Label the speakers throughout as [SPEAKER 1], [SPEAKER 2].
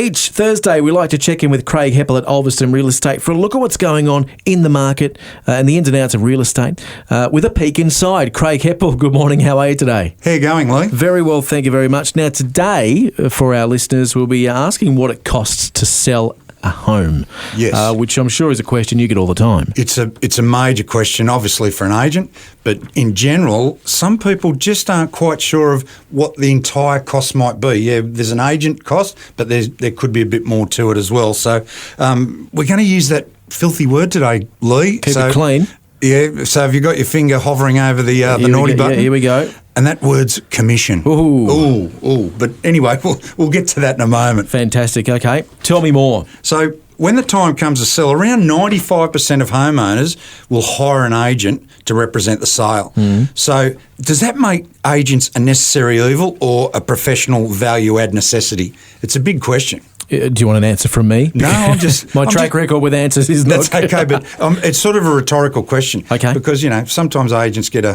[SPEAKER 1] Each Thursday, we like to check in with Craig Heppel at Ulverston Real Estate for a look at what's going on in the market and the ins and outs of real estate with a peek inside. Craig Heppel, good morning. How are you today?
[SPEAKER 2] How you going, Lee?
[SPEAKER 1] Very well, thank you very much. Now, today, for our listeners, we'll be asking what it costs to sell a home.
[SPEAKER 2] Yes.
[SPEAKER 1] Which I'm sure is a question you get all the time.
[SPEAKER 2] It's a major question, obviously, for an agent, but in general, some people just aren't quite sure of what the entire cost might be. Yeah, there's an agent cost, but there could be a bit more to it as well. So we're going to use that filthy word today, Lee.
[SPEAKER 1] Keep it clean.
[SPEAKER 2] Yeah, so have you got your finger hovering over the naughty button?
[SPEAKER 1] Yeah, here we go.
[SPEAKER 2] And that word's commission.
[SPEAKER 1] Ooh.
[SPEAKER 2] But anyway, we'll get to that in a moment.
[SPEAKER 1] Fantastic. Okay. Tell me more.
[SPEAKER 2] So when the time comes to sell, around 95% of homeowners will hire an agent to represent the sale. So does that make agents a necessary evil or a professional value-add necessity? It's a big question.
[SPEAKER 1] Do you want an answer from me?
[SPEAKER 2] No, I'm just...
[SPEAKER 1] My track record with answers is not...
[SPEAKER 2] That's okay, but it's sort of a rhetorical question.
[SPEAKER 1] Okay.
[SPEAKER 2] Because, sometimes agents get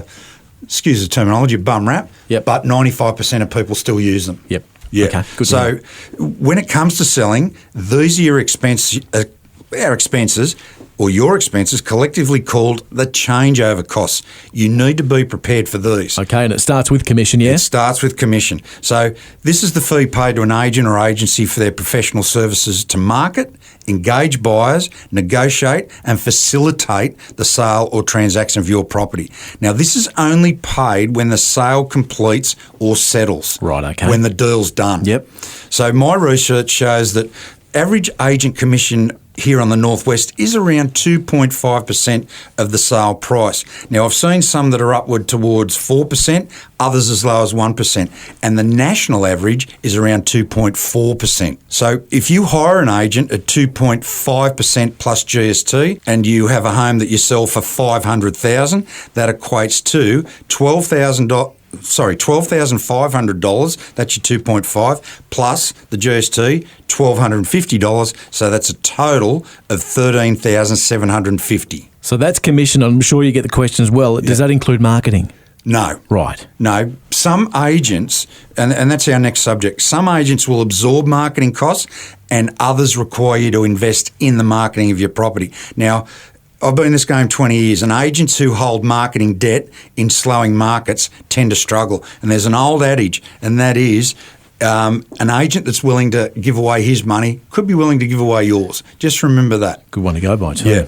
[SPEAKER 2] excuse the terminology, bum rap, but 95% of people still use them.
[SPEAKER 1] Yep.
[SPEAKER 2] Yeah.
[SPEAKER 1] Okay, good.
[SPEAKER 2] So when it comes to selling, these are your our expenses, or your expenses, collectively called the changeover costs. You need to be prepared for these.
[SPEAKER 1] Okay, and it starts with commission, yeah?
[SPEAKER 2] It starts with commission. So this is the fee paid to an agent or agency for their professional services to market, engage buyers, negotiate and facilitate the sale or transaction of your property. Now, this is only paid when the sale completes or settles.
[SPEAKER 1] Right, okay.
[SPEAKER 2] When the deal's done.
[SPEAKER 1] Yep.
[SPEAKER 2] So my research shows that average agent commission here on the Northwest is around 2.5% of the sale price. Now, I've seen some that are upward towards 4%, others as low as 1%, and the national average is around 2.4%. So if you hire an agent at 2.5% plus GST and you have a home that you sell for $500,000, that equates to $12,500, that's your 2.5, plus the GST, $1,250, so that's a total of $13,750.
[SPEAKER 1] So that's commission. I'm sure you get the question as well. Does that include marketing?
[SPEAKER 2] No.
[SPEAKER 1] Right.
[SPEAKER 2] No. Some agents, and that's our next subject, some agents will absorb marketing costs and others require you to invest in the marketing of your property. Now, I've been in this game 20 years, and agents who hold marketing debt in slowing markets tend to struggle. And there's an old adage, and that is an agent that's willing to give away his money could be willing to give away yours. Just remember that.
[SPEAKER 1] Good one to go by, too.
[SPEAKER 2] Yeah.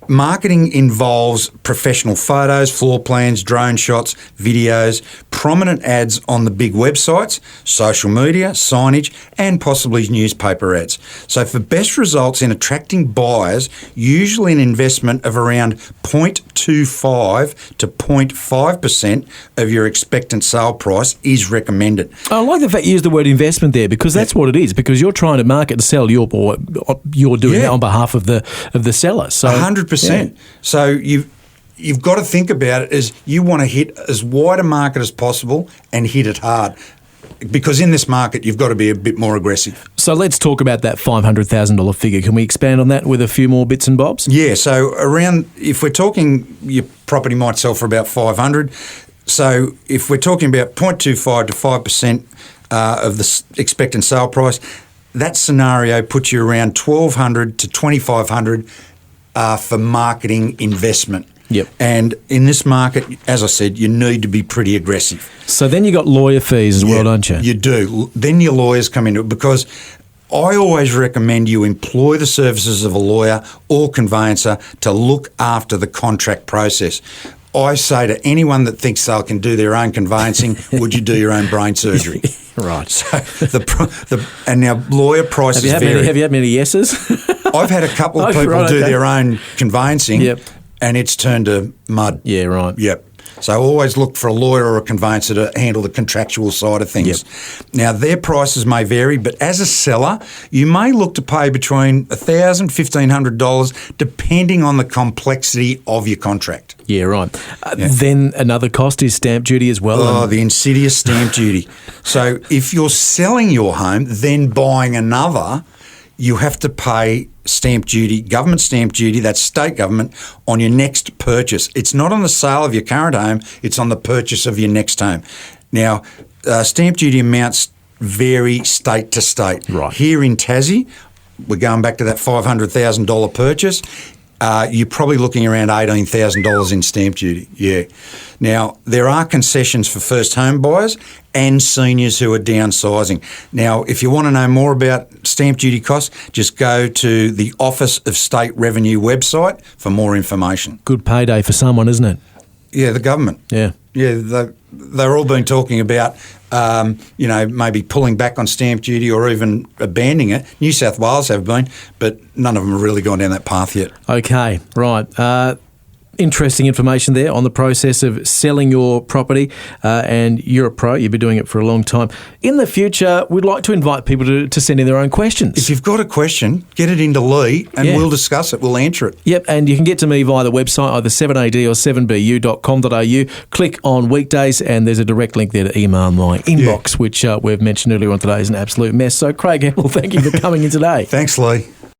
[SPEAKER 2] Marketing involves professional photos, floor plans, drone shots, videos, prominent ads on the big websites, social media, signage, and possibly newspaper ads. So for best results in attracting buyers, usually an investment of around 0.25 to 0.5% of your expectant sale price is recommended.
[SPEAKER 1] I like the fact you use the word investment there, because that's what it is, because you're trying to market and sell you're doing that on behalf of the seller. So
[SPEAKER 2] 100%. Yeah. So you've got to think about it as you want to hit as wide a market as possible and hit it hard. Because in this market, you've got to be a bit more aggressive.
[SPEAKER 1] So let's talk about that $500,000 figure. Can we expand on that with a few more bits and bobs? Yeah.
[SPEAKER 2] So if we're talking, your property might sell for about $500,000. So if we're talking about 0.25 to 5% of the expectant sale price, that scenario puts you around $1,200 to $2,500 for marketing investment.
[SPEAKER 1] Yep.
[SPEAKER 2] And in this market, as I said, you need to be pretty aggressive.
[SPEAKER 1] So then you got lawyer fees as well, don't you?
[SPEAKER 2] You do. Then your lawyers come into it, because I always recommend you employ the services of a lawyer or conveyancer to look after the contract process. I say to anyone that thinks they can do their own conveyancing, would you do your own brain surgery?
[SPEAKER 1] Right.
[SPEAKER 2] So and now lawyer prices vary.
[SPEAKER 1] Have you had many yeses?
[SPEAKER 2] I've had a couple of people do their own conveyancing, and it's turned to mud.
[SPEAKER 1] Yeah, right.
[SPEAKER 2] Yep. So always look for a lawyer or a conveyancer to handle the contractual side of things. Yep. Now, their prices may vary, but as a seller, you may look to pay between $1,000 and $1,500 depending on the complexity of your contract.
[SPEAKER 1] Yeah, right. Then another cost is stamp duty as well.
[SPEAKER 2] Oh, the insidious stamp duty. So if you're selling your home, then buying another, you have to pay stamp duty, government stamp duty, that's state government, on your next purchase. It's not on the sale of your current home, it's on the purchase of your next home. Now, stamp duty amounts vary state to state.
[SPEAKER 1] Right.
[SPEAKER 2] Here in Tassie, we're going back to that $500,000 purchase. You're probably looking around $18,000 in stamp duty. Yeah. Now, there are concessions for first home buyers and seniors who are downsizing. Now, if you want to know more about stamp duty costs, just go to the Office of State Revenue website for more information.
[SPEAKER 1] Good payday for someone, isn't it?
[SPEAKER 2] Yeah, the government.
[SPEAKER 1] Yeah.
[SPEAKER 2] Yeah, they're all been talking about, maybe pulling back on stamp duty or even abandoning it. New South Wales have been, but none of them have really gone down that path yet.
[SPEAKER 1] Okay, right. Interesting information there on the process of selling your property, and you're a pro. You've been doing it for a long time. In the future, we'd like to invite people to send in their own questions.
[SPEAKER 2] If you've got a question, get it into Lee and we'll discuss it. We'll answer it.
[SPEAKER 1] Yep, and you can get to me via the website, either 7ad or 7bu.com.au. Click on weekdays and there's a direct link there to email my inbox, which we've mentioned earlier on today is an absolute mess. So, Craig Heppel, thank you for coming in today.
[SPEAKER 2] Thanks, Lee.